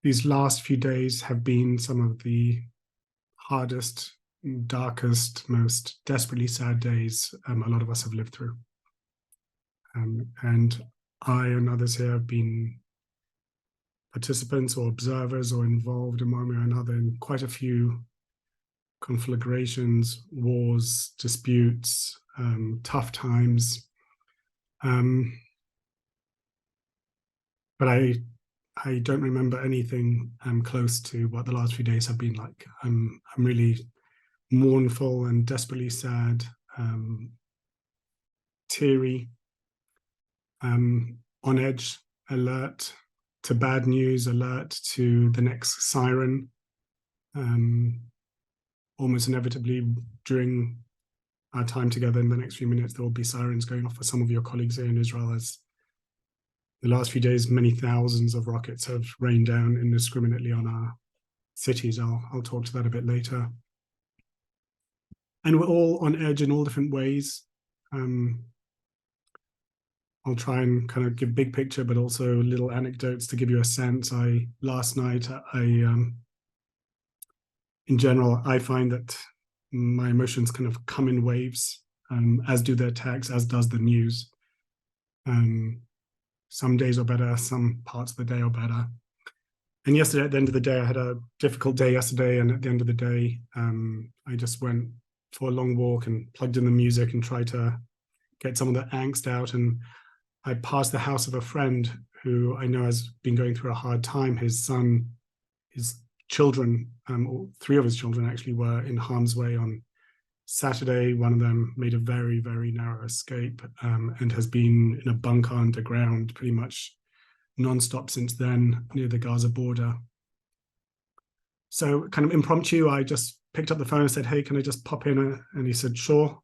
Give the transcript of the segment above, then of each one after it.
These last few days have been some of the hardest, darkest, most desperately sad days a lot of us have lived through. And I and others here have been participants or observers or involved in one way or another in quite a few conflagrations, wars, disputes, tough times. But I don't remember anything close to what the last few days have been like. I'm really mournful and desperately sad, teary, on edge, alert to bad news, alert to the next siren. Almost inevitably during our time together in the next few minutes, there will be sirens going off for some of your colleagues here in Israel, as the last few days, many thousands of rockets have rained down indiscriminately on our cities. I'll talk to that a bit later. And we're all on edge in all different ways. I'll try and kind of give big picture, but also little anecdotes to give you a sense. Last night, in general, I find that my emotions kind of come in waves, as do the attacks, as does the news. Some days are better, some parts of the day are better. And yesterday, at the end of the day, I had a difficult day yesterday. And at the end of the day, I just went for a long walk and plugged in the music and tried to get some of the angst out. And I passed the house of a friend who I know has been going through a hard time. His son, his children, or three of his children actually, were in harm's way on Saturday. One of them made a very, very narrow escape and has been in a bunker underground pretty much non-stop since then, near the Gaza border. So kind of impromptu, I just picked up the phone and said, hey, can I just pop in? And he said, sure.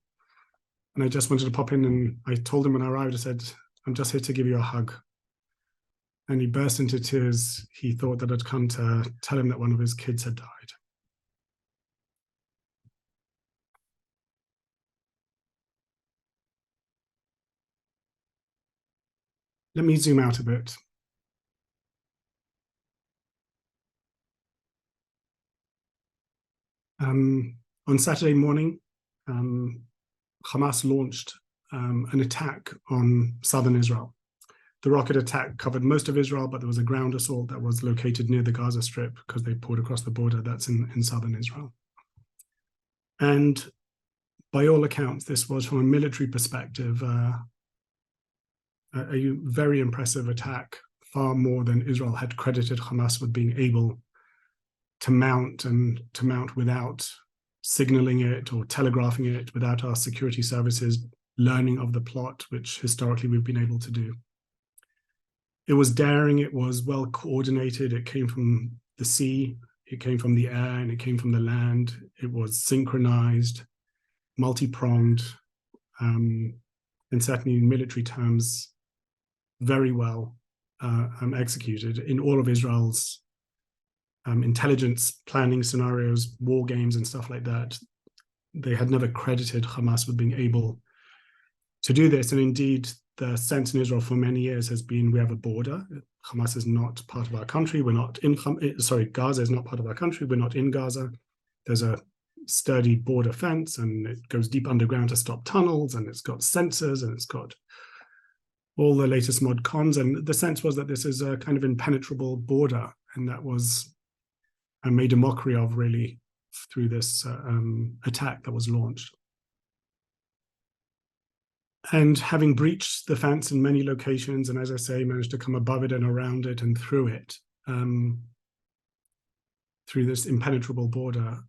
And I just wanted to pop in, and I told him when I arrived, I said, I'm just here to give you a hug. And he burst into tears. He thought that I'd come to tell him that one of his kids had died. Let me zoom out a bit. On Saturday morning, Hamas launched an attack on southern Israel. The rocket attack covered most of Israel, but there was a ground assault that was located near the Gaza Strip because they poured across the border that's in southern Israel. And by all accounts, this was, from a military perspective, a very impressive attack, far more than Israel had credited Hamas with being able to mount, and to mount without signaling it or telegraphing it, without our security services learning of the plot, which historically we've been able to do. It was daring, it was well coordinated, it came from the sea, it came from the air, and it came from the land. It was synchronized, multi-pronged, and certainly in military terms, very well executed in all of Israel's intelligence planning scenarios, war games and stuff like that. They had never credited Hamas with being able to do this. And indeed, the sense in Israel for many years has been, we have a border. Hamas is not part of our country. We're not in, Gaza is not part of our country. We're not in Gaza. There's a sturdy border fence, and it goes deep underground to stop tunnels, and it's got sensors, and it's got all the latest mod cons. And the sense was that this is a kind of impenetrable border, and that was made a mockery of, really, through this attack that was launched. And having breached the fence in many locations, and as I say, managed to come above it and around it and through it, through this impenetrable border,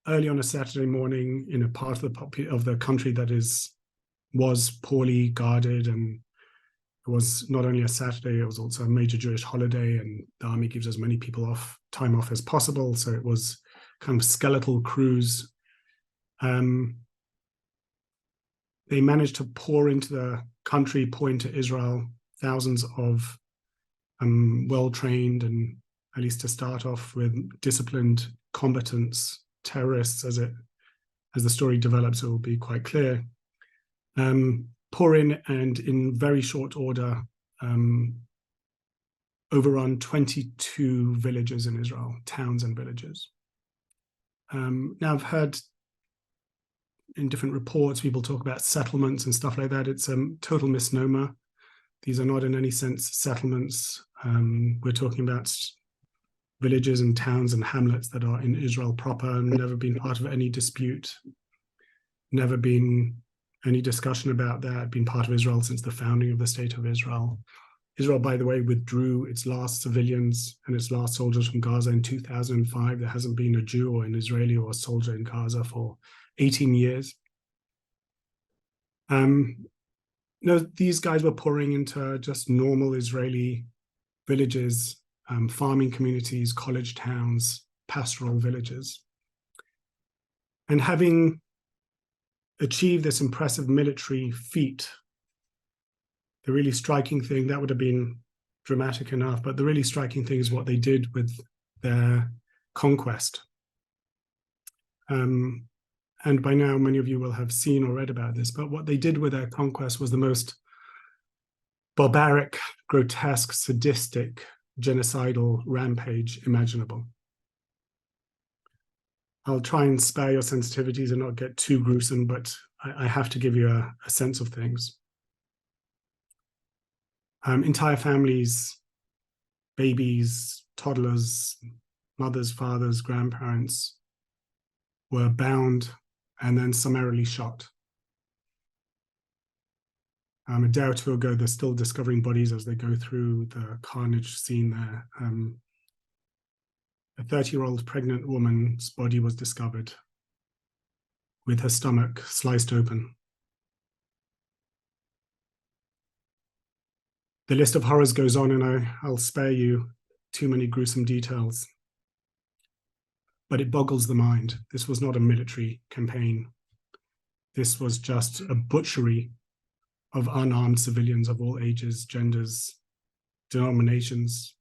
early on a Saturday morning in a part of the country that was poorly guarded, and it was not only a Saturday, it was also a major Jewish holiday, and the army gives as many people time off as possible. So it was kind of skeletal crews. They managed to pour into the country, pour into Israel, thousands of well-trained, and at least to start off with, disciplined combatants, terrorists, as the story develops, it will be quite clear. Pour in, and in very short order, overrun 22 villages in Israel, towns and villages. Now, I've heard in different reports people talk about settlements and stuff like that. It's a total misnomer. These are not in any sense settlements. We're talking about villages and towns and hamlets that are in Israel proper and never been part of any dispute, never been any discussion about that, been part of Israel since the founding of the State of Israel. Israel, by the way, withdrew its last civilians and its last soldiers from Gaza in 2005. There hasn't been a Jew or an Israeli or a soldier in Gaza for 18 years. No, these guys were pouring into just normal Israeli villages, farming communities, college towns, pastoral villages. And having achieved this impressive military feat, the really striking thing, that would have been dramatic enough, but the really striking thing is what they did with their conquest. And by now, many of you will have seen or read about this, but what they did with their conquest was the most barbaric, grotesque, sadistic, genocidal rampage imaginable. I'll try and spare your sensitivities and not get too gruesome, but I have to give you a sense of things. Entire families, babies, toddlers, mothers, fathers, grandparents were bound and then summarily shot. A day or two ago, they're still discovering bodies as they go through the carnage scene there. A 30-year-old pregnant woman's body was discovered with her stomach sliced open. The list of horrors goes on, and I'll spare you too many gruesome details. But it boggles the mind. This was not a military campaign. This was just a butchery of unarmed civilians of all ages, genders, denominations,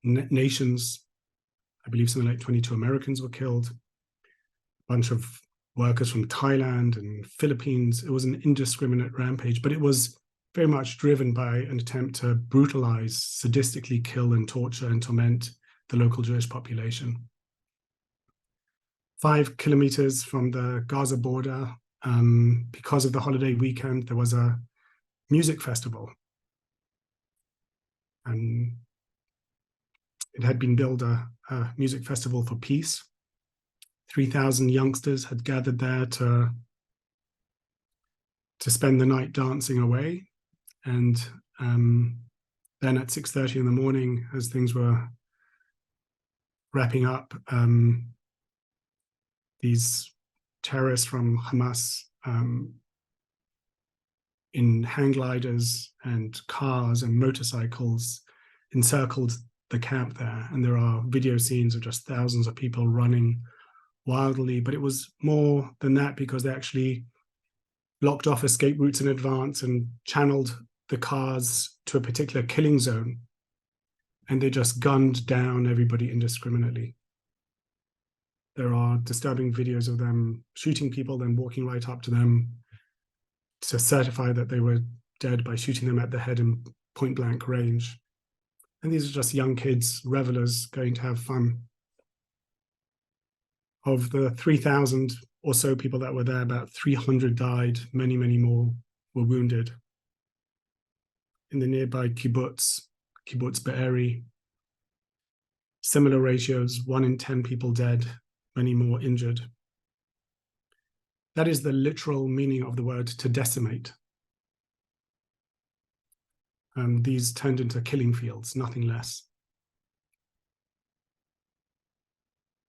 nations. I believe something like 22 Americans were killed, a bunch of workers from Thailand and Philippines. It was an indiscriminate rampage, but it was very much driven by an attempt to brutalize, sadistically kill and torture and torment the local Jewish population. 5 kilometers from the Gaza border, because of the holiday weekend, there was a music festival. And it had been billed a music festival for peace. 3,000 youngsters had gathered there to spend the night dancing away. And then at 6:30 in the morning, as things were wrapping up, these terrorists from Hamas in hang gliders and cars and motorcycles encircled the camp there. And there are video scenes of just thousands of people running wildly. But it was more than that, because they actually blocked off escape routes in advance and channeled the cars to a particular killing zone. And they just gunned down everybody indiscriminately. There are disturbing videos of them shooting people, then walking right up to them to certify that they were dead by shooting them at the head in point blank range. And these are just young kids, revelers, going to have fun. Of the 3,000 or so people that were there, about 300 died, many, many more were wounded. In the nearby kibbutz Be'eri, similar ratios, 1 in 10 people dead, many more injured. That is the literal meaning of the word to decimate. These turned into killing fields, nothing less.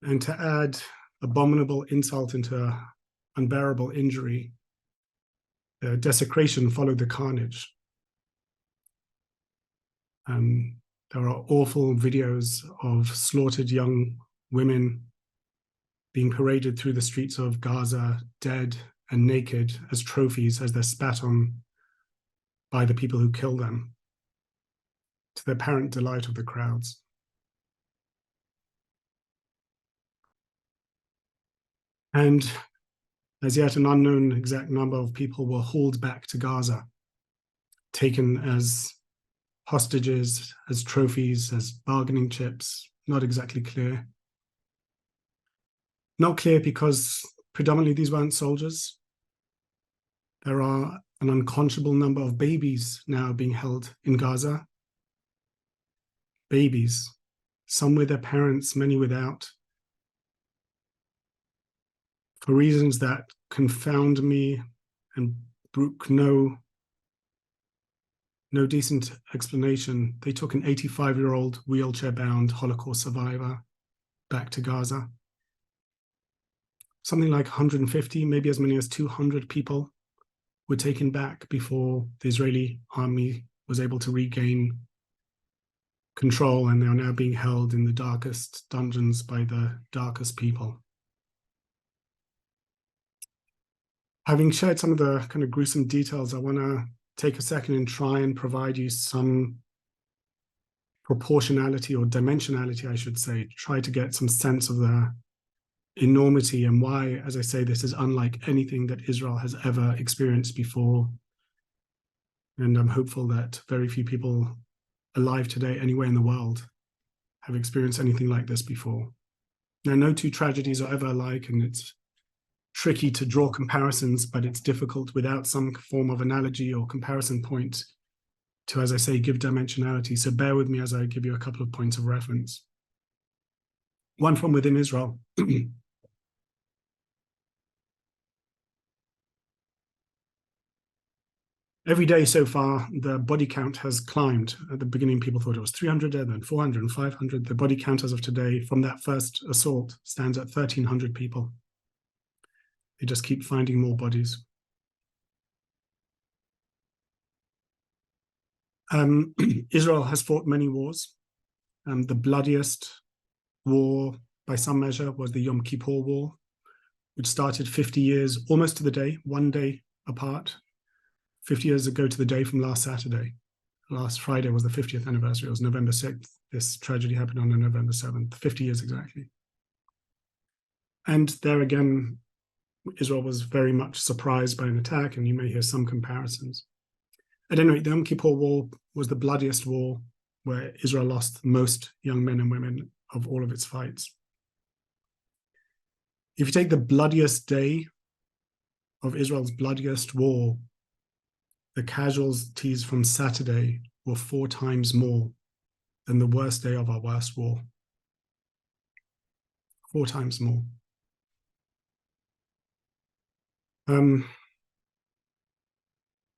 And to add abominable insult into unbearable injury, the desecration followed the carnage. There are awful videos of slaughtered young women being paraded through the streets of Gaza, dead and naked as trophies, as they're spat on by the people who kill them, to the apparent delight of the crowds. And as yet an unknown exact number of people were hauled back to Gaza, taken as hostages, as trophies, as bargaining chips, not exactly clear. Not clear because predominantly these weren't soldiers. There are an unconscionable number of babies now being held in Gaza. Babies, some with their parents, many without. For reasons that confound me and brook no decent explanation, they took an 85-year-old wheelchair-bound Holocaust survivor back to Gaza. Something like 150, maybe as many as 200 people were taken back before the Israeli army was able to regain control, and they are now being held in the darkest dungeons by the darkest people. Having shared some of the kind of gruesome details, I want to take a second and try and provide you some proportionality or dimensionality, I should say, try to get some sense of the enormity and why, as I say, this is unlike anything that Israel has ever experienced before. And I'm hopeful that very few people alive today, anywhere in the world, have experienced anything like this before. Now, no two tragedies are ever alike, and it's tricky to draw comparisons, but it's difficult without some form of analogy or comparison point to, as I say, give dimensionality. So bear with me as I give you a couple of points of reference. One from within Israel. Every day so far, the body count has climbed. At the beginning, people thought it was 300, and then 400 and 500. The body count as of today, from that first assault, stands at 1,300 people. They just keep finding more bodies. Israel has fought many wars. The bloodiest war, by some measure, was the Yom Kippur War, which started 50 years, almost to the day, one day apart, 50 years ago to the day from last Saturday. Last Friday was the 50th anniversary. It was November 6th. This tragedy happened on November 7th, 50 years exactly. And there again, Israel was very much surprised by an attack, and you may hear some comparisons. At any rate, the Yom Kippur War was the bloodiest war where Israel lost most young men and women of all of its fights. If you take the bloodiest day of Israel's bloodiest war, the casualties from Saturday were 4 times more than the worst day of our worst war. 4 times more.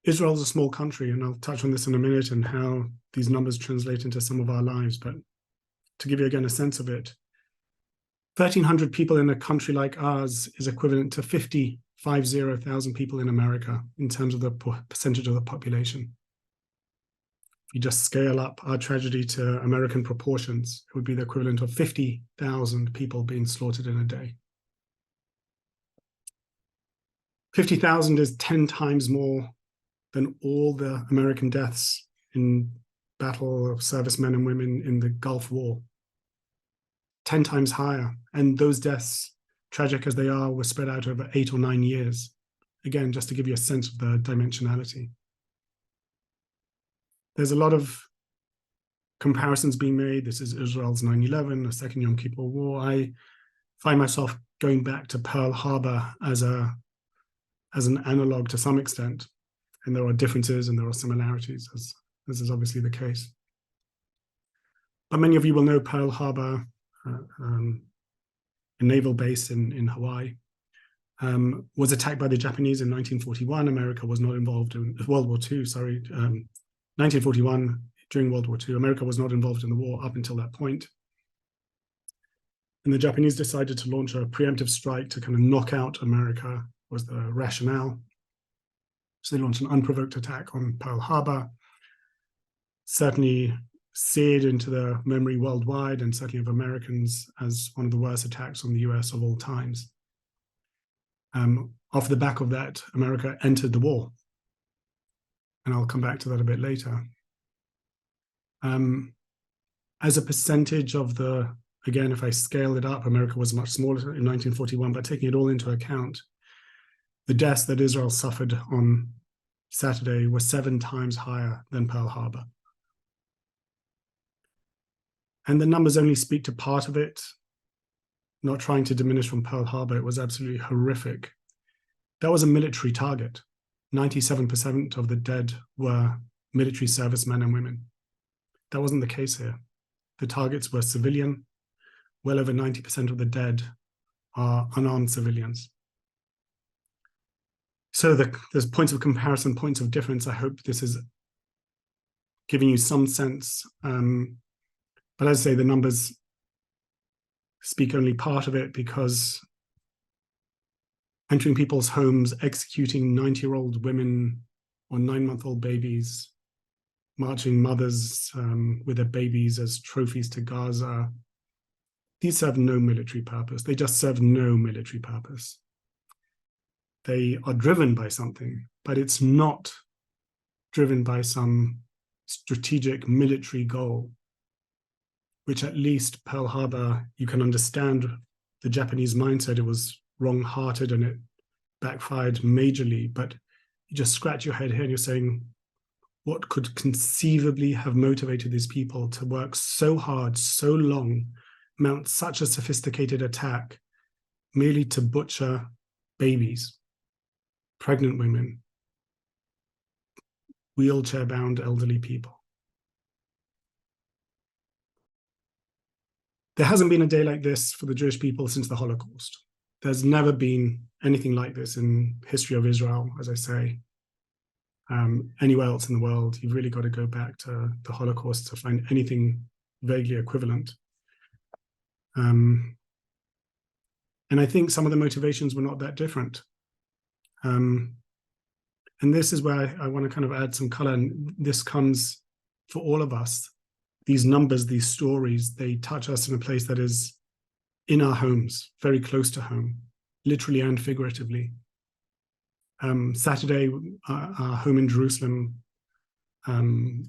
Israel is a small country, and I'll touch on this in a minute and how these numbers translate into some of our lives. But to give you again a sense of it, 1,300 people in a country like ours is equivalent to 50,000 people in America in terms of the percentage of the population. If you just scale up our tragedy to American proportions, it would be the equivalent of 50,000 people being slaughtered in a day. 50,000 is 10 times more than all the American deaths in battle of servicemen and women in the Gulf War. 10 times higher. And those deaths, tragic as they are, were spread out over 8 or 9 years. Again, just to give you a sense of the dimensionality. There's a lot of comparisons being made. This is Israel's 9/11, the second Yom Kippur War. I find myself going back to Pearl Harbor as an analog to some extent. And there are differences and there are similarities, as this is obviously the case. But many of you will know Pearl Harbor, a naval base in Hawaii, was attacked by the Japanese in 1941. America was not involved in World War II, 1941, during World War II. America was not involved in the war up until that point. And the Japanese decided to launch a preemptive strike to kind of knock out America, was the rationale. So they launched an unprovoked attack on Pearl Harbor, certainly seared into the memory worldwide and certainly of Americans as one of the worst attacks on the US of all times. Off the back of that, America entered the war. And I'll come back to that a bit later. As a percentage of the, again, if I scale it up, America was much smaller in 1941, but taking it all into account, the deaths that Israel suffered on Saturday were 7 times higher than Pearl Harbor. And the numbers only speak to part of it. Not trying to diminish from Pearl Harbor, it was absolutely horrific. That was a military target. 97% of the dead were military servicemen and women. That wasn't the case here. The targets were civilian. Well over 90% of the dead are unarmed civilians. So there's points of comparison, points of difference. I hope this is giving you some sense. But as I say, the numbers speak only part of it, because entering people's homes, executing 90-year-old women or 9-month-old babies, marching mothers with their babies as trophies to Gaza, these serve no military purpose. They just serve no military purpose. They are driven by something, but it's not driven by some strategic military goal, which at least Pearl Harbor, you can understand the Japanese mindset. It was wrong-hearted and it backfired majorly, but you just scratch your head here and you're saying, what could conceivably have motivated these people to work so hard, so long, mount such a sophisticated attack, merely to butcher babies, pregnant women, wheelchair-bound elderly people? There hasn't been a day like this for the Jewish people since the Holocaust. There's never been anything like this in history of Israel, as I say. Anywhere else in the world, you've really got to go back to the Holocaust to find anything vaguely equivalent. And I think some of the motivations were not that different. And this is where I want to kind of add some color. And this comes for all of us. These numbers, these stories, they touch us in a place that is in our homes, very close to home, literally and figuratively. Saturday, our home in Jerusalem, the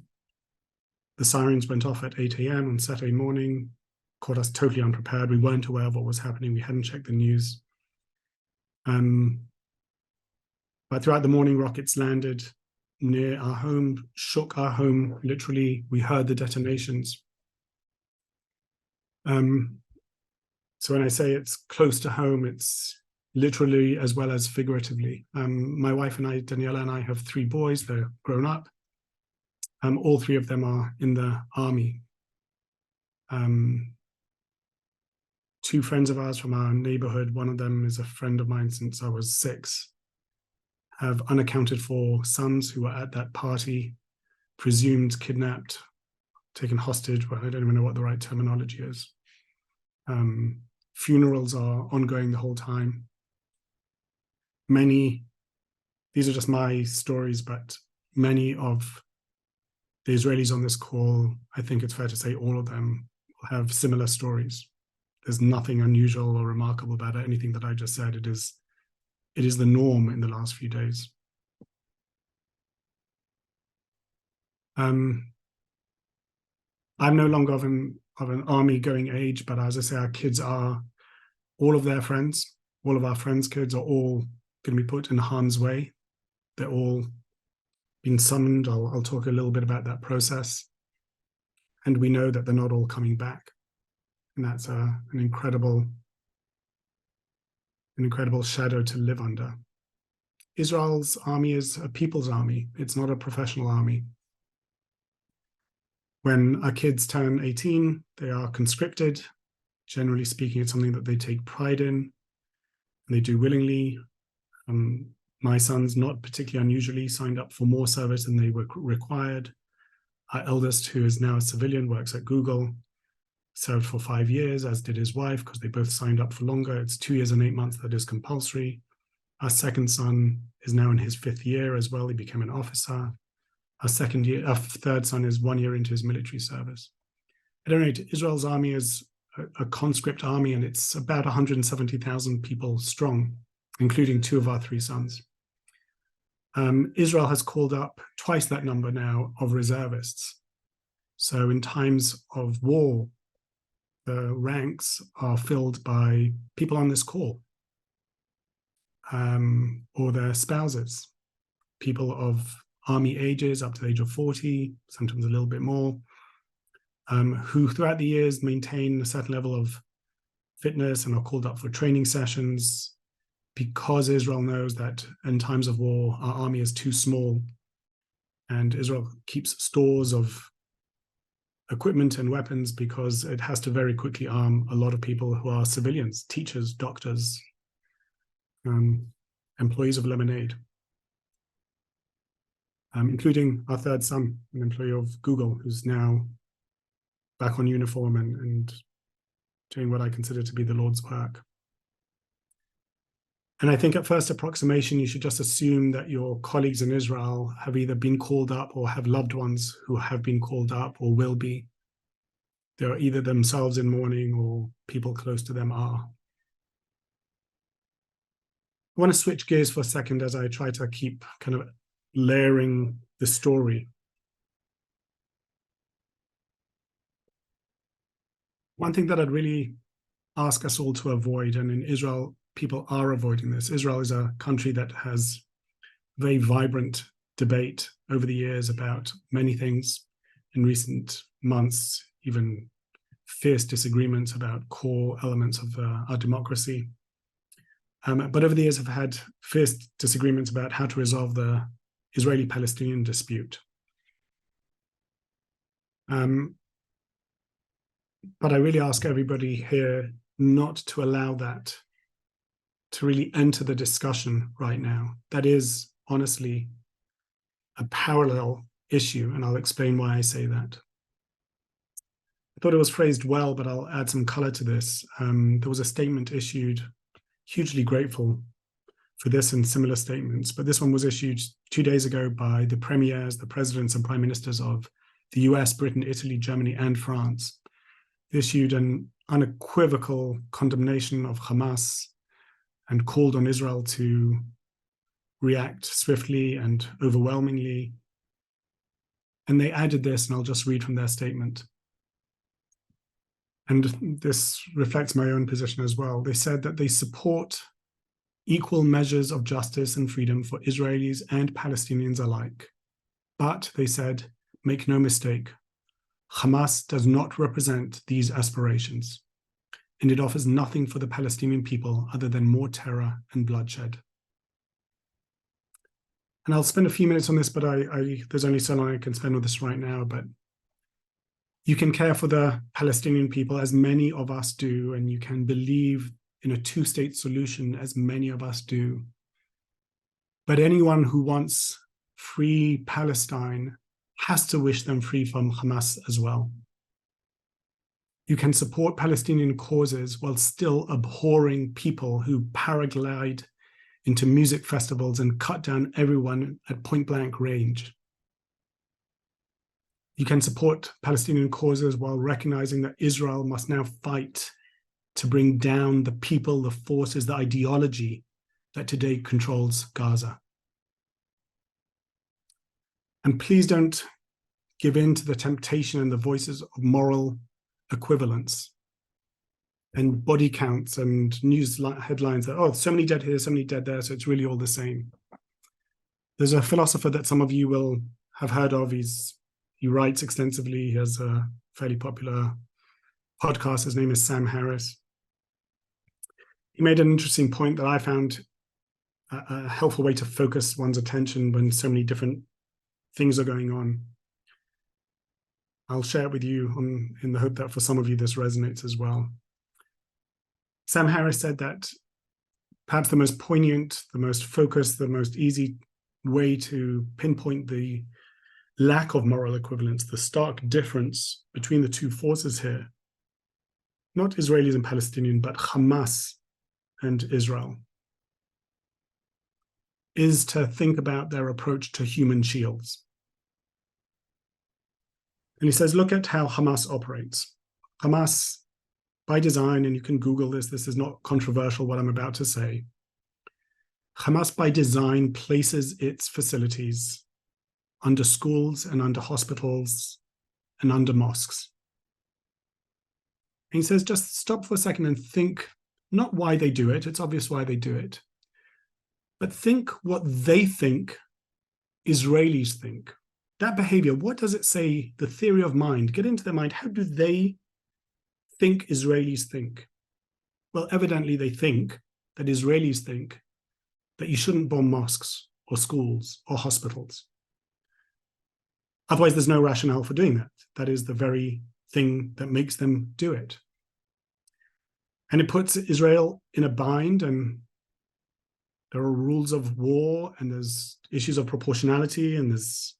sirens went off at 8 a.m. on Saturday morning, caught us totally unprepared. We weren't aware of what was happening. We hadn't checked the news. But throughout the morning, rockets landed near our home, shook our home, literally. We heard the detonations. So when I say it's close to home, it's literally as well as figuratively. My wife and I, Daniela and I, have 3 boys. They're grown up. All 3 of them are in the army. 2 friends of ours from our neighborhood, one of them is a friend of mine since I was 6, have unaccounted for sons who were at that party, presumed kidnapped, taken hostage. Well, I don't even know what the right terminology is. Funerals are ongoing the whole time. These are just my stories, but many of the Israelis on this call, I think it's fair to say all of them will have similar stories. There's nothing unusual or remarkable about anything that I just said. It is the norm in the last few days. I'm no longer of an army-going age, but as I say, our kids are, all of their friends, all of our friends' kids are all going to be put in harm's way. They're all being summoned. I'll talk a little bit about that process. And we know that they're not all coming back. And that's an incredible shadow to live under. Israel's army is a people's army. It's not a professional army. When our kids turn 18, they are conscripted. Generally speaking, it's something that they take pride in, and they do willingly. My sons, not particularly unusually, signed up for more service than they were required. Our eldest, who is now a civilian, works at Google, served for 5 years, as did his wife, because they both signed up for longer. It's 2 years and 8 months that is compulsory. Our second son is now in his 5th year as well. He became an officer. Our third son is 1 year into his military service. At any rate, Israel's army is a conscript army, and it's about 170,000 people strong, including 2 of our 3 sons. Israel has called up twice that number now of reservists. So in times of war, the ranks are filled by people on this call, or their spouses, people of army ages up to the age of 40, sometimes a little bit more, who throughout the years maintain a certain level of fitness and are called up for training sessions because Israel knows that in times of war, our army is too small, and Israel keeps stores of equipment and weapons because it has to very quickly arm a lot of people who are civilians, teachers, doctors, employees of Lemonade, including our third son, an employee of Google, who's now back on uniform and doing what I consider to be the Lord's work. And I think at first approximation, you should just assume that your colleagues in Israel have either been called up or have loved ones who have been called up or will be. They're either themselves in mourning or people close to them are. I want to switch gears for a second as I try to keep kind of layering the story. One thing that I'd really ask us all to avoid, and in Israel, people are avoiding this. Israel is a country that has very vibrant debate over the years about many things. In recent months, even fierce disagreements about core elements of our democracy. But over the years, I've had fierce disagreements about how to resolve the Israeli-Palestinian dispute. But I really ask everybody here not to allow that to really enter the discussion right now. That is honestly a parallel issue, and I'll explain why I say that. I thought it was phrased well, but I'll add some color to this. There was a statement issued, hugely grateful for this and similar statements, but this one was issued 2 days ago by the premiers, the presidents and prime ministers of the US, Britain, Italy, Germany, and France. They issued an unequivocal condemnation of Hamas and called on Israel to react swiftly and overwhelmingly. And they added this, and I'll just read from their statement. And this reflects my own position as well. They said that they support equal measures of justice and freedom for Israelis and Palestinians alike. But, they said, make no mistake, Hamas does not represent these aspirations, and it offers nothing for the Palestinian people other than more terror and bloodshed. And I'll spend a few minutes on this, but there's only so long I can spend on this right now, but you can care for the Palestinian people as many of us do, and you can believe in a two-state solution as many of us do. But anyone who wants free Palestine has to wish them free from Hamas as well. You can support Palestinian causes while still abhorring people who paraglide into music festivals and cut down everyone at point-blank range. You can support Palestinian causes while recognizing that Israel must now fight to bring down the people, the forces, the ideology that today controls Gaza. And please don't give in to the temptation and the voices of moral equivalence and body counts and news headlines that, oh, so many dead here, so many dead there, so it's really all the same. There's a philosopher that some of you will have heard of. He writes extensively. He has a fairly popular podcast. His name is Sam Harris. He made an interesting point that I found a helpful way to focus one's attention when so many different things are going on. I'll share it with you in the hope that for some of you this resonates as well. Sam Harris said that perhaps the most poignant, the most focused, the most easy way to pinpoint the lack of moral equivalence, the stark difference between the two forces here, not Israelis and Palestinian, but Hamas and Israel, is to think about their approach to human shields. And he says, look at how Hamas operates. Hamas, by design, and you can Google this is not controversial what I'm about to say. Hamas, by design, places its facilities under schools and under hospitals and under mosques. And he says, just stop for a second and think, not why they do it, it's obvious why they do it, but think what they think Israelis think. that behavior, what does it say? The theory of mind, get into their mind. How do they think Israelis think? Well, evidently they think that Israelis think that you shouldn't bomb mosques or schools or hospitals. Otherwise, there's no rationale for doing that. That is the very thing that makes them do it. And it puts Israel in a bind, and there are rules of war, and there's issues of proportionality, and there's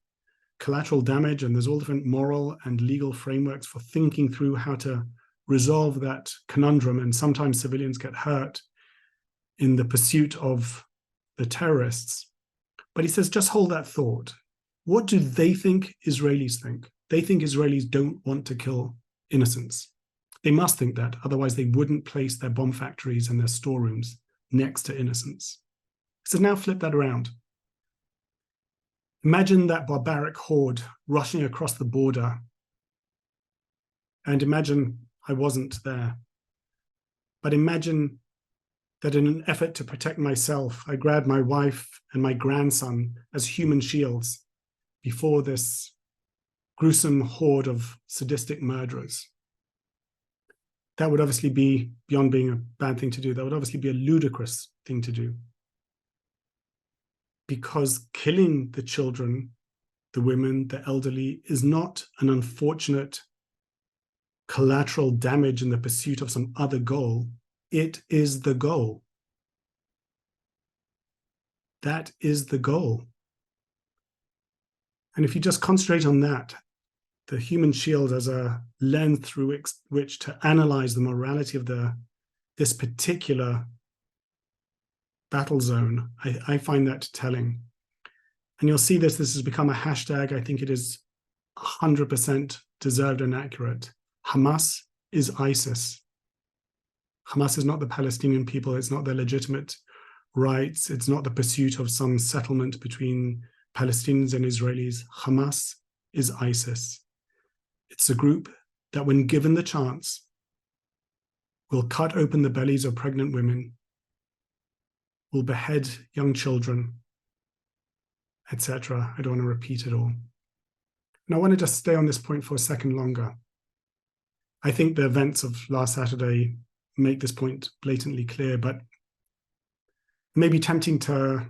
collateral damage, and there's all different moral and legal frameworks for thinking through how to resolve that conundrum. And sometimes civilians get hurt in the pursuit of the terrorists. But he says, just hold that thought. What do they think Israelis think? They think Israelis don't want to kill innocents. They must think that, otherwise they wouldn't place their bomb factories and their storerooms next to innocents. He says, now flip that around. Imagine that barbaric horde rushing across the border. And imagine I wasn't there. But imagine that in an effort to protect myself, I grabbed my wife and my grandson as human shields before this gruesome horde of sadistic murderers. That would obviously be, beyond being a bad thing to do, that would obviously be a ludicrous thing to do. Because killing the children, the women, the elderly is not an unfortunate collateral damage in the pursuit of some other goal. It is the goal. That is the goal. And if you just concentrate on that, the human shield as a lens through which to analyze the morality of this particular battle zone, I find that telling. And you'll see this has become a hashtag. I think it is 100% deserved and accurate. Hamas is ISIS. Hamas is not the Palestinian people. It's not their legitimate rights. It's not the pursuit of some settlement between Palestinians and Israelis. Hamas is ISIS. It's a group that, when given the chance, will cut open the bellies of pregnant women, will behead young children, etc. I don't want to repeat it all. And I want to just stay on this point for a second longer. I think the events of last Saturday make this point blatantly clear, but it may be tempting to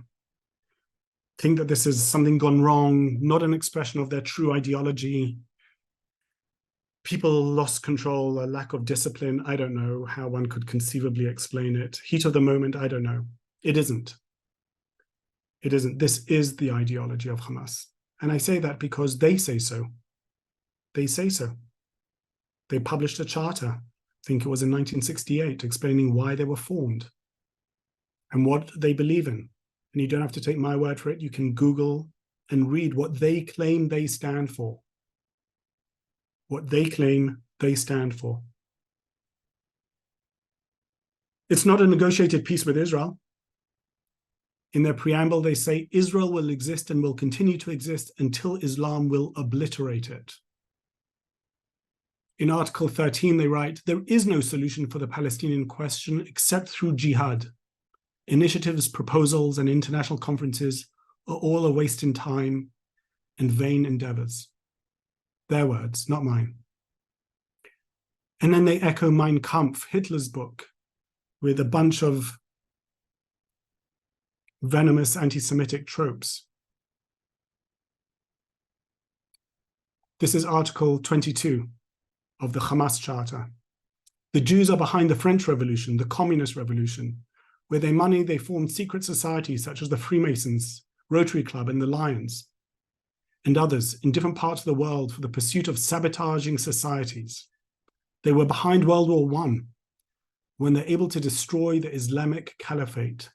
think that this is something gone wrong, not an expression of their true ideology. People lost control, a lack of discipline. I don't know how one could conceivably explain it. Heat of the moment, I don't know. It isn't. It isn't. This is the ideology of Hamas. And I say that because they say so. They say so. They published a charter, I think it was in 1968, explaining why they were formed and what they believe in. And you don't have to take my word for it. You can Google and read what they claim they stand for. What they claim they stand for. It's not a negotiated peace with Israel. In their preamble, they say Israel will exist and will continue to exist until Islam will obliterate it. In Article 13, they write, there is no solution for the Palestinian question except through jihad. Initiatives, proposals, and international conferences are all a waste in time and vain endeavors. Their words, not mine. And then they echo Mein Kampf, Hitler's book, with a bunch of venomous anti-Semitic tropes. This is Article 22 of the Hamas Charter. The Jews are behind the French Revolution, the Communist Revolution. With their money, they formed secret societies such as the Freemasons, Rotary Club, and the Lions, and others in different parts of the world for the pursuit of sabotaging societies. They were behind World War I when they're able to destroy the Islamic Caliphate.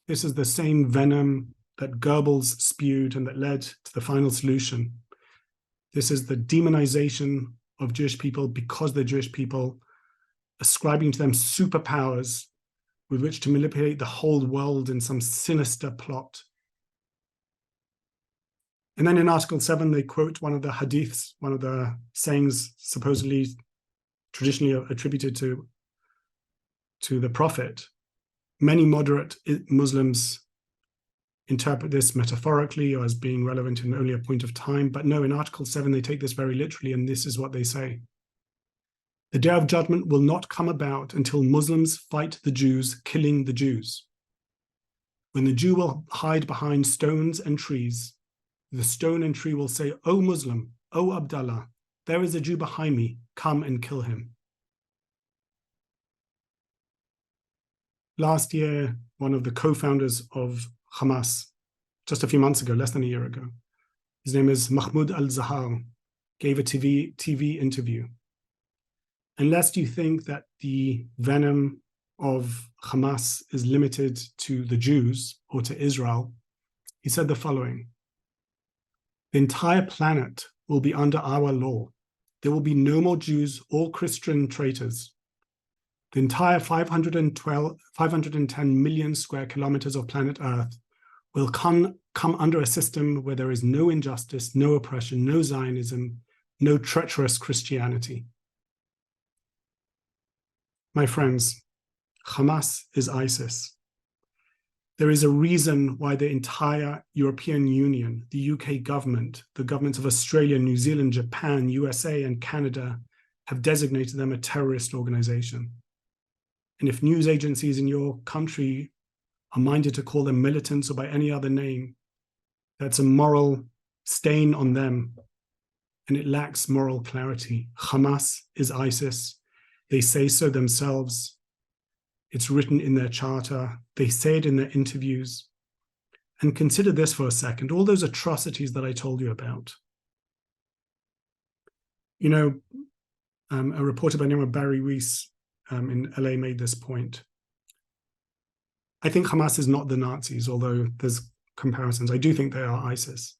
This is the same venom that Goebbels spewed and that led to the final solution. This is the demonization of Jewish people because they're Jewish people, ascribing to them superpowers with which to manipulate the whole world in some sinister plot. And then in Article 7, they quote one of the hadiths, one of the sayings supposedly traditionally attributed to the Prophet. Many moderate Muslims interpret this metaphorically or as being relevant in only a point of time. But no, in Article 7, they take this very literally, and this is what they say. The day of judgment will not come about until Muslims fight the Jews, killing the Jews. When the Jew will hide behind stones and trees, the stone and tree will say, "O Muslim, O Abdallah, there is a Jew behind me, come and kill him." Last year, one of the co-founders of Hamas, just a few months ago, less than a year ago, his name is Mahmoud al-Zahar, gave a TV interview. And lest you think that the venom of Hamas is limited to the Jews or to Israel, he said the following: "The entire planet will be under our law. There will be no more Jews or Christian traitors. The entire 510 million square kilometers of planet Earth will come under a system where there is no injustice, no oppression, no Zionism, no treacherous Christianity." My friends, Hamas is ISIS. There is a reason why the entire European Union, the UK government, the governments of Australia, New Zealand, Japan, USA, and Canada have designated them a terrorist organization. And if news agencies in your country are minded to call them militants or by any other name, that's a moral stain on them, and it lacks moral clarity. Hamas is ISIS. They say so themselves. It's written in their charter. They say it in their interviews. And consider this for a second, all those atrocities that I told you about. You know, a reporter by the name of Barry Weiss in LA made this point. I think Hamas is not the Nazis, although there's comparisons. I do think they are ISIS.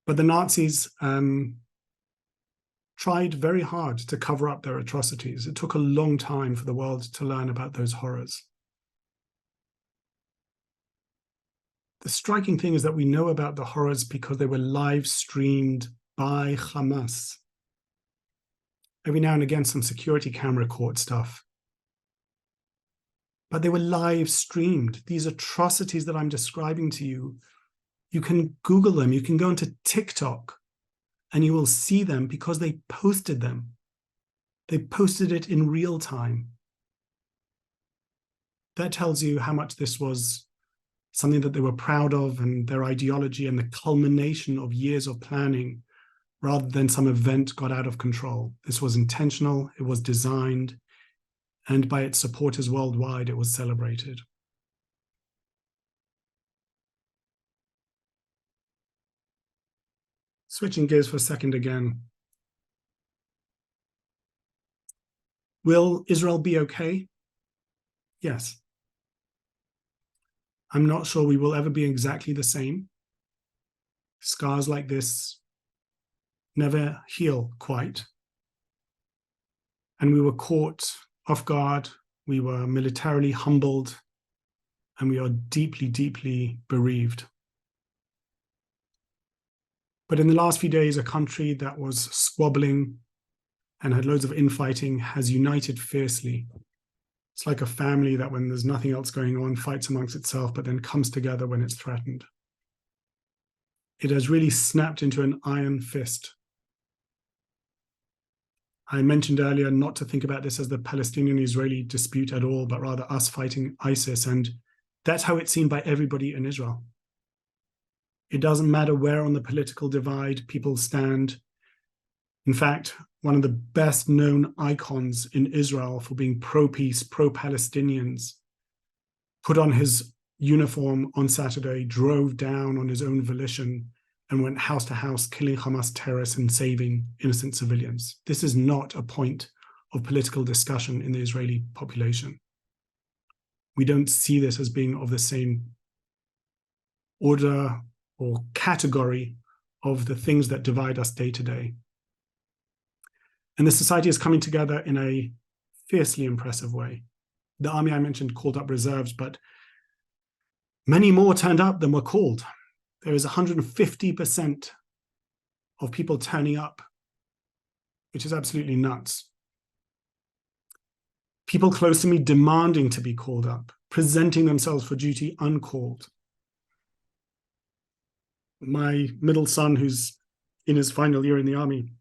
But the Nazis tried very hard to cover up their atrocities. It took a long time for the world to learn about those horrors. The striking thing is that we know about the horrors because they were live streamed by Hamas. Every now and again, some security camera caught stuff. But they were live streamed. These atrocities that I'm describing to you, you can Google them, you can go into TikTok, and you will see them because they posted them. They posted it in real time. That tells you how much this was something that they were proud of and their ideology and the culmination of years of planning rather than some event got out of control. This was intentional, it was designed, and by its supporters worldwide, it was celebrated. Switching gears for a second again. Will Israel be okay? Yes. I'm not sure we will ever be exactly the same. Scars like this never heal quite. And we were caught off guard, we were militarily humbled, and we are deeply, deeply bereaved. But in the last few days, a country that was squabbling and had loads of infighting has united fiercely. It's like a family that when there's nothing else going on, fights amongst itself, but then comes together when it's threatened. It has really snapped into an iron fist. I mentioned earlier not to think about this as the Palestinian-Israeli dispute at all, but rather us fighting ISIS. And that's how it's seen by everybody in Israel. It doesn't matter where on the political divide people stand. In fact, one of the best known icons in Israel for being pro-peace, pro-Palestinians, put on his uniform on Saturday, drove down on his own volition, and went house to house, killing Hamas terrorists and saving innocent civilians. This is not a point of political discussion in the Israeli population. We don't see this as being of the same order or category of the things that divide us day to day. And the society is coming together in a fiercely impressive way. The army I mentioned called up reserves, but many more turned up than were called. There is 150% of people turning up, which is absolutely nuts. People close to me demanding to be called up, presenting themselves for duty uncalled. My middle son, who's in his final year in the army,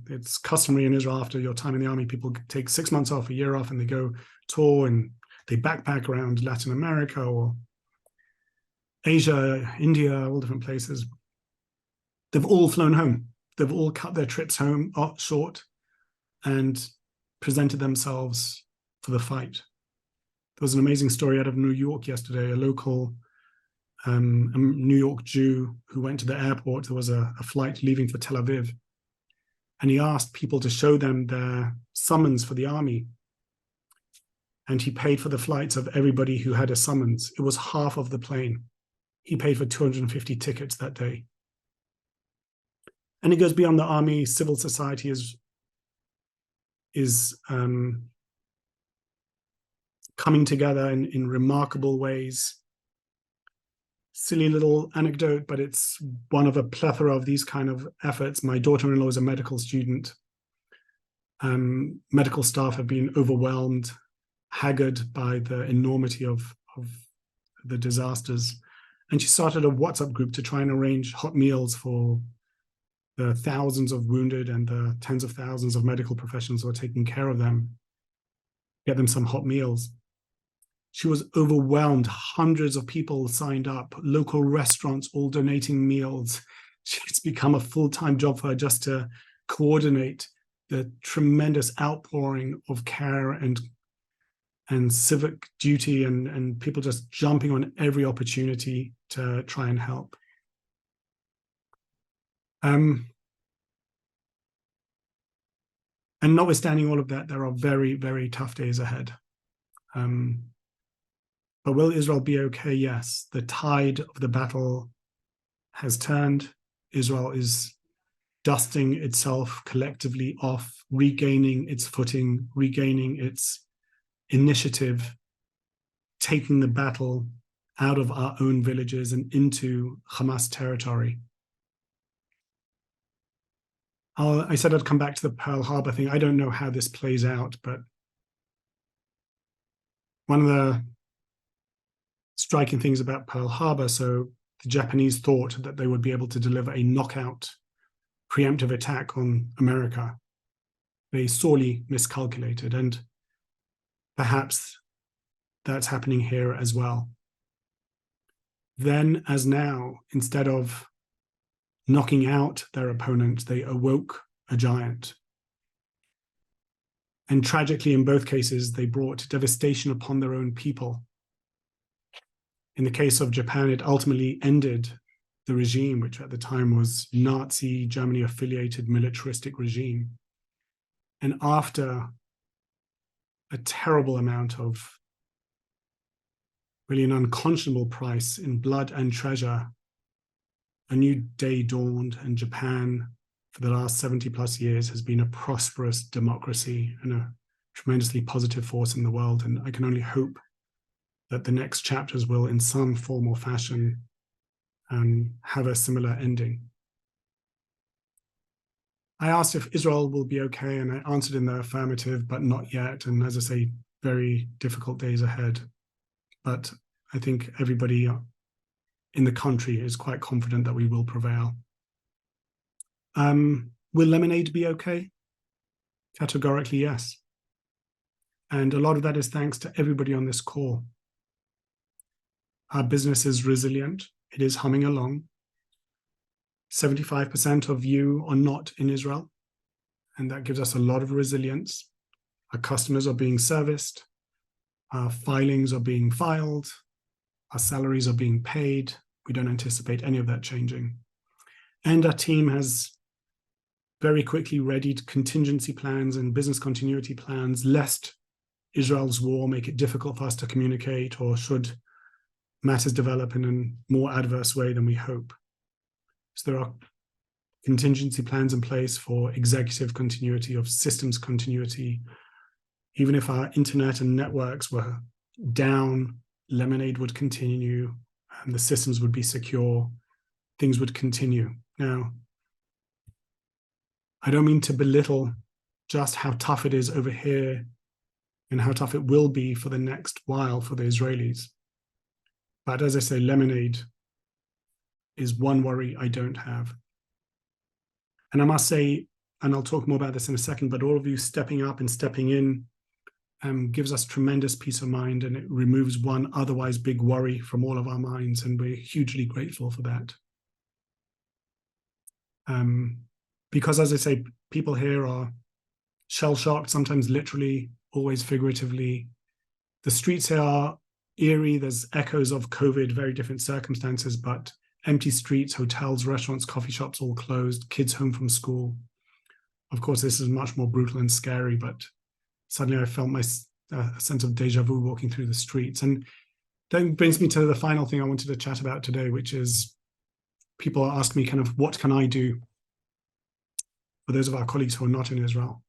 it's customary in Israel after your time in the army, people take 6 months off, a year off, and they go tour and they backpack around Latin America or Asia, India, all different places. They've all flown home. They've all cut their trips home short and presented themselves for the fight. There was an amazing story out of New York yesterday. A local New York Jew who went to the airport. There was a flight leaving for Tel Aviv. And he asked people to show them their summons for the army. And he paid for the flights of everybody who had a summons. It was half of the plane. He paid for 250 tickets that day. And it goes beyond the army. Civil society is coming together in remarkable ways. Silly little anecdote, but it's one of a plethora of these kind of efforts. My daughter-in-law is a medical student. Medical staff have been overwhelmed, haggard by the enormity of the disasters. And she started a WhatsApp group to try and arrange hot meals for the thousands of wounded and the tens of thousands of medical professionals who are taking care of them, get them some hot meals. She was overwhelmed. Hundreds of people signed up, local restaurants all donating meals. It's become a full-time job for her just to coordinate the tremendous outpouring of care and civic duty and people just jumping on every opportunity to try and help. And notwithstanding all of that, there are very, very tough days ahead. But will Israel be okay? Yes. The tide of the battle has turned. Israel is dusting itself collectively off, regaining its footing, regaining its initiative, taking the battle out of our own villages and into Hamas territory. I said I'd come back to the Pearl Harbor thing. I don't know how this plays out, but one of the striking things about Pearl Harbor, so the Japanese thought that they would be able to deliver a knockout preemptive attack on America. They sorely miscalculated, and perhaps that's happening here as well. Then, as now, instead of knocking out their opponent, they awoke a giant. And tragically, in both cases, they brought devastation upon their own people. In the case of Japan, it ultimately ended the regime, which at the time was Nazi Germany-affiliated militaristic regime. And after a terrible amount of really an unconscionable price in blood and treasure, a new day dawned, and Japan, for the last 70 plus years, has been a prosperous democracy and a tremendously positive force in the world. And I can only hope that the next chapters will, in some form or fashion, have a similar ending. I asked if Israel will be okay, and I answered in the affirmative, but not yet. And as I say, very difficult days ahead. But I think everybody in the country is quite confident that we will prevail. Will lemonade be okay? Categorically, yes. And a lot of that is thanks to everybody on this call. Our business is resilient. It is humming along. 75% of you are not in Israel, and that gives us a lot of resilience. Our customers are being serviced. Our filings are being filed. Our salaries are being paid. We don't anticipate any of that changing. And our team has very quickly readied contingency plans and business continuity plans, lest Israel's war make it difficult for us to communicate, or should matters develop in a more adverse way than we hope. So there are contingency plans in place for executive continuity, of systems continuity. Even if our internet and networks were down, Lemonade would continue, and the systems would be secure. Things would continue. Now, I don't mean to belittle just how tough it is over here and how tough it will be for the next while for the Israelis. But as I say, Lemonade is one worry I don't have. And I must say, and I'll talk more about this in a second, but all of you stepping up and stepping in gives us tremendous peace of mind, and it removes one otherwise big worry from all of our minds, and we're hugely grateful for that. Because, as I say, people here are shell-shocked, sometimes literally, always figuratively. The streets here are eerie. There's echoes of COVID, very different circumstances, but empty streets, hotels, restaurants, coffee shops, all closed, kids home from school. Of course, this is much more brutal and scary, but suddenly I felt my sense of deja vu walking through the streets. And that brings me to the final thing I wanted to chat about today, which is people ask me kind of, what can I do for those of our colleagues who are not in Israel?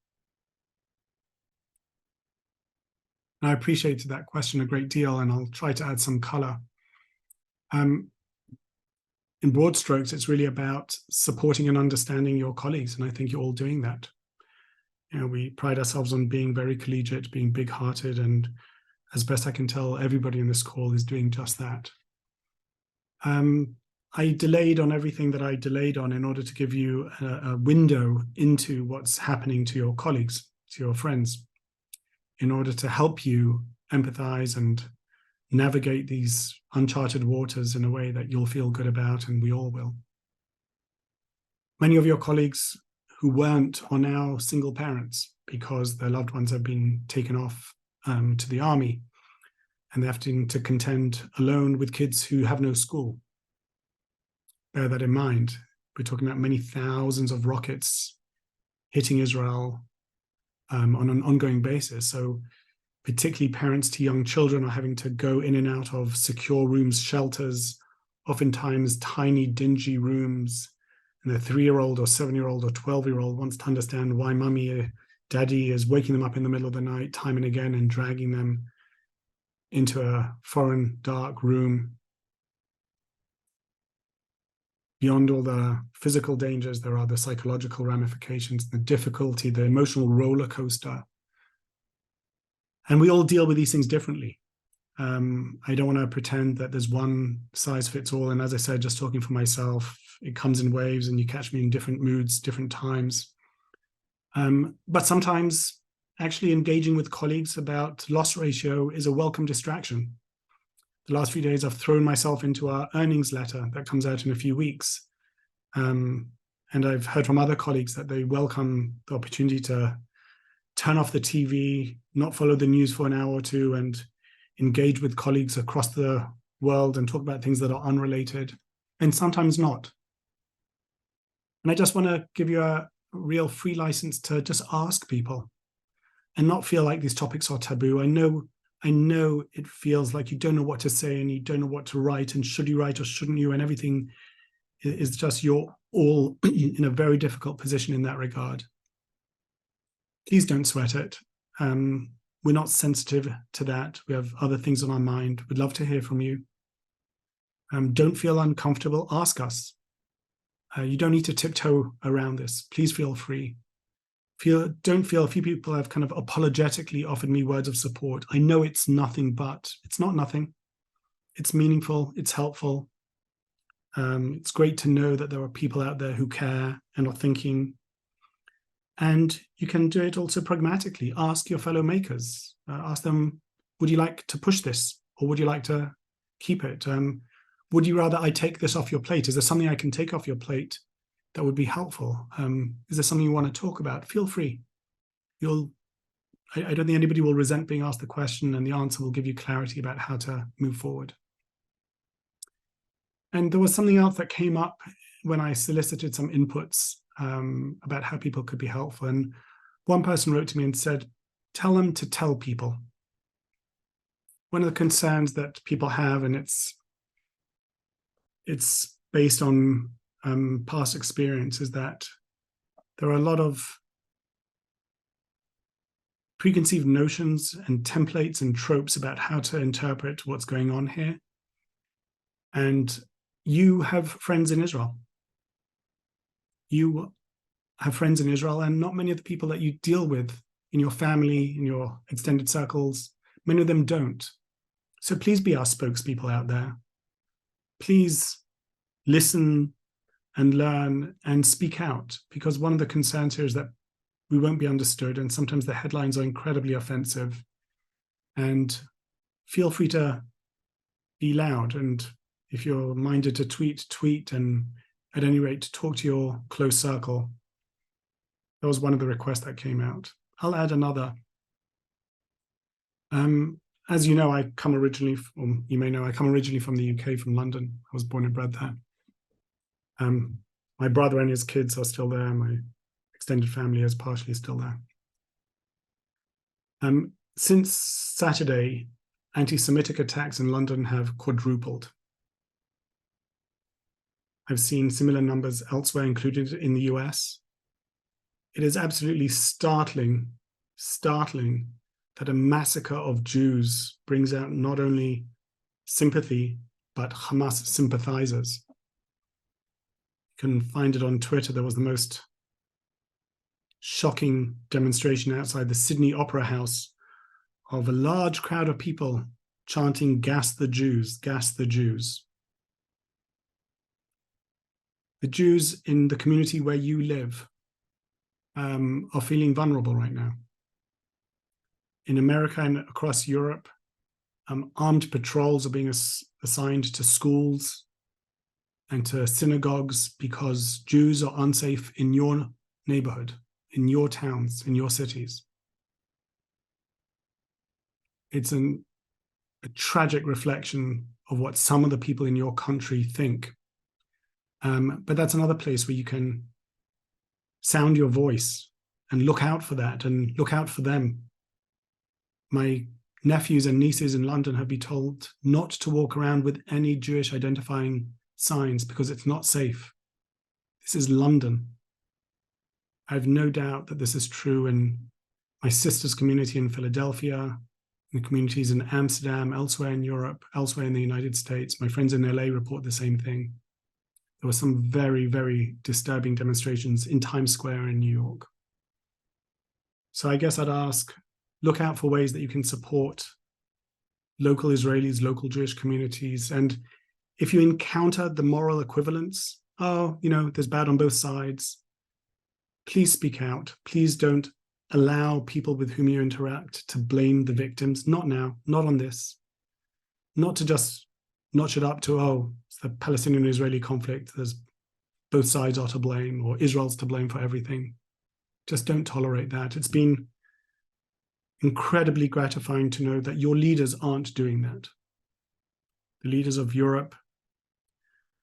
And I appreciate that question a great deal, and I'll try to add some color. In broad strokes, it's really about supporting and understanding your colleagues, and I think you're all doing that. You know, we pride ourselves on being very collegiate, being big-hearted, and as best I can tell, everybody in this call is doing just that. I delayed on everything that I delayed on in order to give you a window into what's happening to your colleagues, to your friends, in order to help you empathize and navigate these uncharted waters in a way that you'll feel good about, and we all will. Many of your colleagues who weren't are now single parents because their loved ones have been taken off to the army, and they're having to contend alone with kids who have no school. Bear that in mind. We're talking about many thousands of rockets hitting Israel on an ongoing basis. So particularly parents to young children are having to go in and out of secure rooms, shelters, oftentimes tiny, dingy rooms. And their 3-year-old or 7-year-old or 12-year-old wants to understand why mummy or daddy is waking them up in the middle of the night time and again and dragging them into a foreign, dark room. Beyond all the physical dangers, there are the psychological ramifications, the difficulty, the emotional roller coaster. And we all deal with these things differently. I don't want to pretend that there's one size fits all. And as I said, just talking for myself, it comes in waves and you catch me in different moods, different times. But sometimes actually engaging with colleagues about loss ratio is a welcome distraction. The last few days, I've thrown myself into our earnings letter that comes out in a few weeks. And I've heard from other colleagues that they welcome the opportunity to turn off the TV, not follow the news for an hour or two, and engage with colleagues across the world and talk about things that are unrelated, and sometimes not. And I just want to give you a real free license to just ask people and not feel like these topics are taboo. I know it feels like you don't know what to say and you don't know what to write, and should you write or shouldn't you, and everything is just, you're all in a very difficult position in that regard. Please don't sweat it. We're not sensitive to that. We have other things on our mind. We'd love to hear from you. Don't feel uncomfortable. Ask us. You don't need to tiptoe around this. Please feel free. Don't feel, a few people have kind of apologetically offered me words of support. I know it's nothing, but it's not nothing. It's meaningful. It's helpful. It's great to know that there are people out there who care and are thinking. And you can do it also pragmatically. Ask your fellow makers. Ask them, would you like to push this? Or would you like to keep it? Would you rather I take this off your plate? Is there something I can take off your plate that would be helpful? Is there something you want to talk about? Feel free. I don't think anybody will resent being asked the question, and the answer will give you clarity about how to move forward. And there was something else that came up when I solicited some inputs about how people could be helpful. And one person wrote to me and said, tell them to tell people. One of the concerns that people have, and it's based on past experience, is that there are a lot of preconceived notions and templates and tropes about how to interpret what's going on here. And you have friends in Israel. You have friends in Israel, and not many of the people that you deal with in your family, in your extended circles, many of them don't. So please be our spokespeople out there. Please listen and learn and speak out, because one of the concerns here is that we won't be understood, and sometimes the headlines are incredibly offensive. And feel free to be loud, and if you're minded to tweet, and at any rate talk to your close circle. That was one of the requests that came out. I'll add another. As you know, I come originally, or you may know, I come originally from the UK, from London. I was born and bred there. My brother and his kids are still there. My extended family is partially still there. Since Saturday, anti-Semitic attacks in London have quadrupled. I've seen similar numbers elsewhere, included in the US. It is absolutely startling that a massacre of Jews brings out not only sympathy, but Hamas sympathizers. You can find it on Twitter. There was the most shocking demonstration outside the Sydney Opera House of a large crowd of people chanting, "Gas the Jews, gas the Jews." The Jews in the community where you live are feeling vulnerable right now. In America and across Europe, armed patrols are being assigned to schools and to synagogues because Jews are unsafe in your neighborhood, in your towns, in your cities. It's a tragic reflection of what some of the people in your country think. But that's another place where you can sound your voice and look out for that and look out for them. My nephews and nieces in London have been told not to walk around with any Jewish identifying signs because it's not safe. This is London. I have no doubt that this is true in my sister's community in Philadelphia, in the communities in Amsterdam, elsewhere in Europe, elsewhere in the United States. My friends in LA report the same thing. There were some very, very disturbing demonstrations in Times Square in New York. So I guess I'd ask, look out for ways that you can support local Israelis, local Jewish communities. And if you encounter the moral equivalence, there's bad on both sides, please speak out. Please don't allow people with whom you interact to blame the victims. Not now, not on this. Not to just notch it up to, it's the Palestinian-Israeli conflict. There's both sides are to blame, or Israel's to blame for everything. Just don't tolerate that. It's been incredibly gratifying to know that your leaders aren't doing that. The leaders of Europe,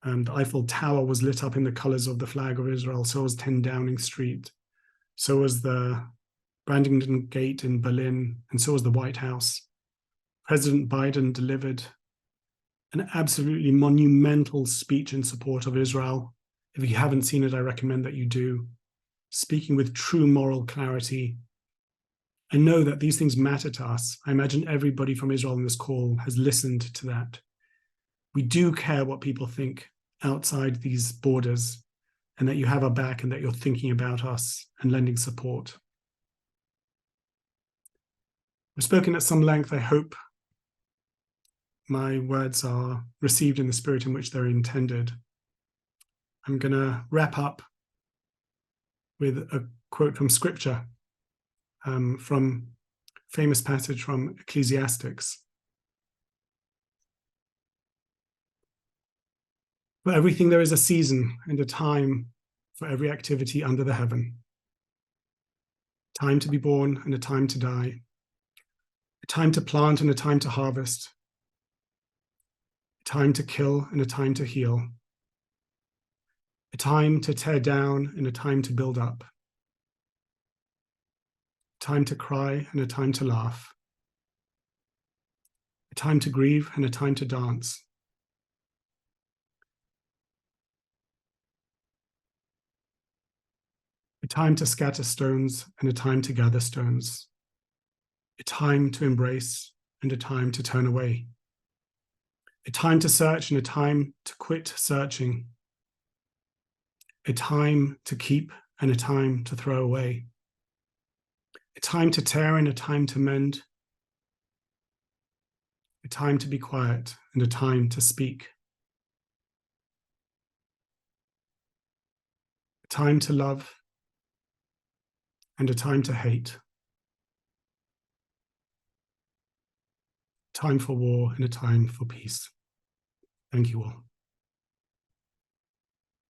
and the Eiffel Tower was lit up in the colors of the flag of Israel. So was 10 Downing Street. So was the Brandenburg Gate in Berlin. And so was the White House. President Biden delivered an absolutely monumental speech in support of Israel. If you haven't seen it, I recommend that you do. Speaking with true moral clarity. I know that these things matter to us. I imagine everybody from Israel in this call has listened to that. We do care what people think outside these borders, and that you have our back and that you're thinking about us and lending support. I've spoken at some length. I hope my words are received in the spirit in which they're intended. I'm going to wrap up with a quote from Scripture, from famous passage from Ecclesiastes. For everything there is a season and a time for every activity under the heaven. A time to be born and a time to die. A time to plant and a time to harvest. A time to kill and a time to heal. A time to tear down and a time to build up. A time to cry and a time to laugh. A time to grieve and a time to dance. A time to scatter stones and a time to gather stones. A time to embrace and a time to turn away. A time to search and a time to quit searching. A time to keep and a time to throw away. A time to tear and a time to mend. A time to be quiet and a time to speak. time to love and a time to hate, time for war and a time for peace. Thank you all.